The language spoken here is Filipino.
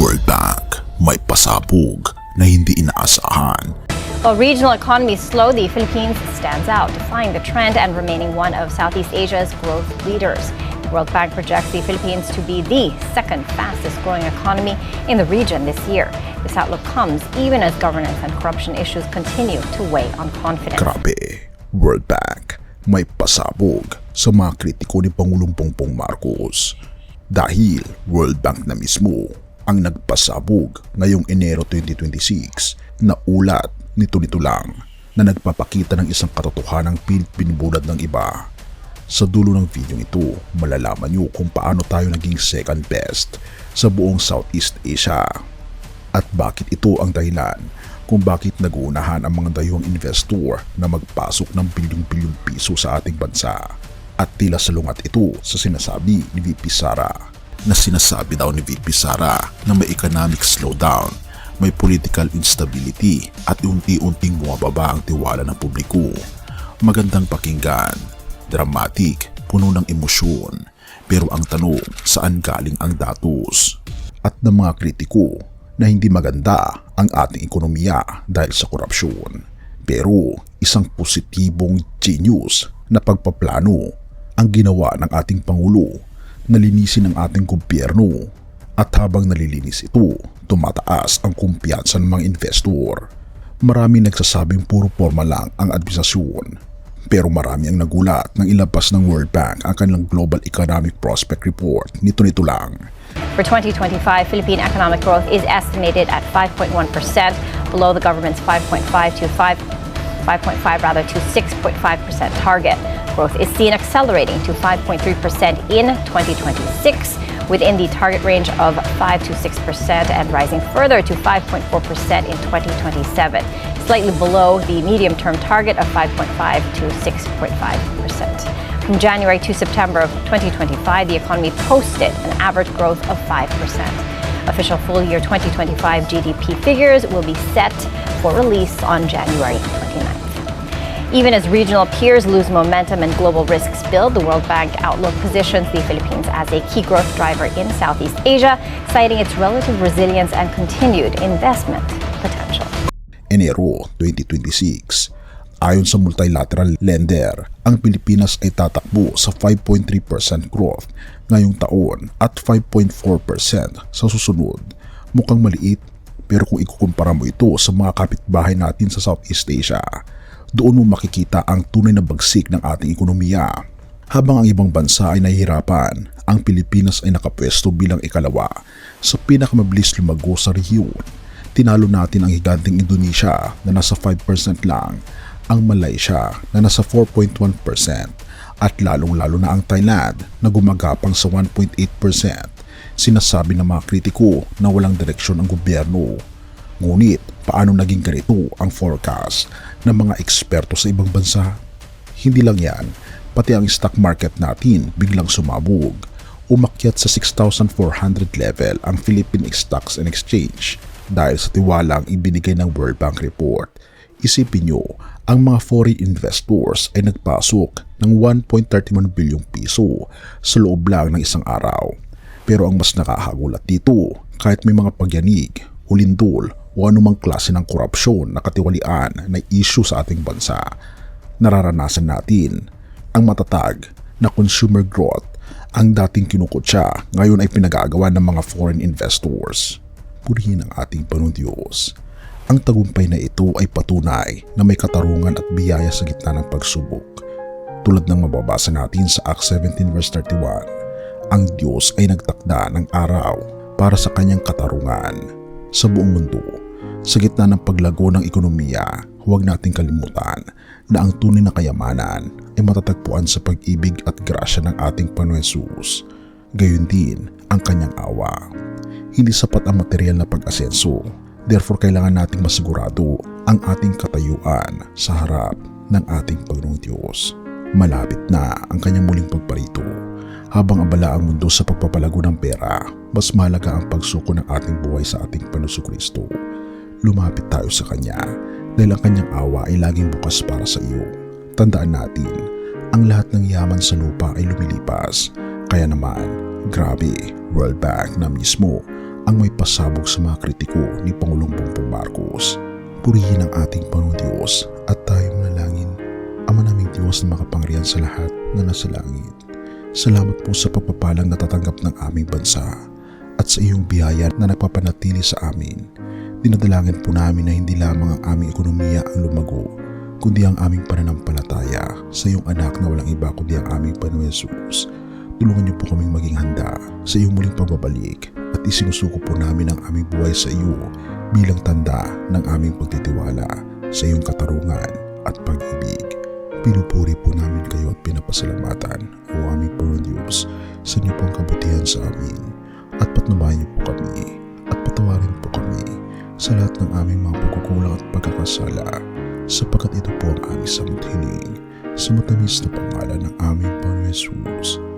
World Bank, may pasabog na hindi inaasahan. While regional economies slow, the Philippines stands out, defying the trend and remaining one of Southeast Asia's growth leaders. The World Bank projects the Philippines to be the second fastest growing economy in the region this year. This outlook comes even as governance and corruption issues continue to weigh on confidence. Grabe, World Bank, may pasabog sa mga kritiko ni Pangulong Bongbong Marcos. Dahil World Bank na mismo ang nagpasabog ngayong Enero 2026 na ulat nito lang na nagpapakita ng isang katotohanang binubulad ng iba. Sa dulo ng video ito, malalaman nyo kung paano tayo naging second best sa buong Southeast Asia at bakit ito ang dahilan kung bakit nag-uunahan ang mga dayuhang investor na magpasok ng bilyong-bilyong piso sa ating bansa. At tila salungat ito sa sinasabi ni VP Sara na sinasabi daw ni VP Sara na may economic slowdown, may political instability at unti-unting bumababa ang tiwala ng publiko. Magandang pakinggan, dramatic, puno ng emosyon, pero ang tanong saan galing ang datos? At ng mga kritiko na hindi maganda ang ating ekonomiya dahil sa korupsyon. Pero isang positibong genius na pagpaplano ang ginawa ng ating Pangulo na linisin ang ating gobyerno at habang nalilinis ito, tumataas ang kumpiyansa ng mga investor. Marami nagsasabing puro forma lang ang administrasyon, pero marami ang nagulat nang ilabas ng World Bank ang kanilang Global Economic Prospect Report nito lang. For 2025, Philippine economic growth is estimated at 5.1%, below the government's 5.5 to 6.5% target. Growth is seen accelerating to 5.3% in 2026, within the target range of 5 to 6% and rising further to 5.4% in 2027, slightly below the medium-term target of 5.5 to 6.5%. From January to September of 2025, the economy posted an average growth of 5%. Official full-year 2025 GDP figures will be set for release on January 29th. Even as regional peers lose momentum and global risks build, the World Bank outlook positions the Philippines as a key growth driver in Southeast Asia, citing its relative resilience and continued investment potential. Enero 2026. Ayon sa multilateral lender, ang Pilipinas ay tatakbo sa 5.3% growth ngayong taon at 5.4% sa susunod. Mukhang maliit, pero kung ikukumpara mo ito sa mga kapitbahay natin sa Southeast Asia, doon mo makikita ang tunay na bagsik ng ating ekonomiya. Habang ang ibang bansa ay nahihirapan, ang Pilipinas ay nakapwesto bilang ikalawa sa pinakamabilis lumago sa rehiyon. Tinalo natin ang higanteng Indonesia na nasa 5% lang, ang Malaysia na nasa 4.1% at lalong-lalo na ang Thailand na gumagapang sa 1.8%. Sinasabi ng mga kritiko na walang direksyon ang gobyerno. Ngunit paano naging ganito ang forecast ng mga eksperto sa ibang bansa? Hindi lang yan, pati ang stock market natin biglang sumabog. Umakyat sa 6,400 level ang Philippine Stocks and Exchange dahil sa tiwalang ibinigay ng World Bank report. Isipin nyo, ang mga foreign investors ay nagpasok ng 1.31 bilyong piso sa loob lang ng isang araw. Pero ang mas nakakagulat dito, kahit may mga pagyanig, ulindol o anumang klase ng korupsyon na katiwalian na issue sa ating bansa, nararanasan natin ang matatag na consumer growth ang dating kinukutya ngayon ay pinagagawa ng mga foreign investors. Purihin ang ating Panginoong Diyos. Ang tagumpay na ito ay patunay na may katarungan at biyaya sa gitna ng pagsubok. Tulad ng mababasa natin sa Acts 17 verse 31, ang Diyos ay nagtakda ng araw para sa kanyang katarungan sa buong mundo. Sa gitna ng paglago ng ekonomiya, huwag nating kalimutan na ang tunay na kayamanan ay matatagpuan sa pag-ibig at grasya ng ating Panginoon Hesus. Gayon din ang kanyang awa. Hindi sapat ang material na pag-asenso, therefore kailangan nating masigurado ang ating katayuan sa harap ng ating Panginoong Diyos. Malapit na ang kanyang muling pagparito. Habang abala ang mundo sa pagpapalago ng pera, mas mahalaga ang pagsuko ng ating buhay sa ating Panginoong Kristo. Lumapit tayo sa Kanya dahil ang Kanyang awa ay laging bukas para sa iyo. Tandaan natin, ang lahat ng yaman sa lupa ay lumilipas. Kaya naman, grabe, World Bank na mismo ang may pasabog sa mga kritiko ni Pangulong Bongbong Marcos. Purihin ang ating Panginoong Diyos at tayo manalangin. Ama naming Diyos na makapangyarihan sa lahat na nasa langit. Salamat po sa pagpapalang natatanggap ng aming bansa at sa iyong biyaya na nagpapanatili sa amin. Dinadalangin po namin na hindi lamang ang aming ekonomiya ang lumago, kundi ang aming pananampalataya sa iyong anak na walang iba kundi ang aming Panginoon Hesus. Tulungan niyo po kaming maging handa sa iyong muling pagbabalik at isinusuko po namin ang aming buhay sa iyo bilang tanda ng aming pagtitiwala sa iyong katarungan at pag-ibig. Pinupuri po namin kayo at pinapasalamatan o aming Panginoon Diyos sa inyo pong kabutihan sa amin at patnubayan niyo po kami at patawarin po kami sa lahat ng aming mga pagkukulang at pagkakasala sapagkat ito po ang aming samot hiling sa matamis na pangalan ng aming Panginoon Hesus.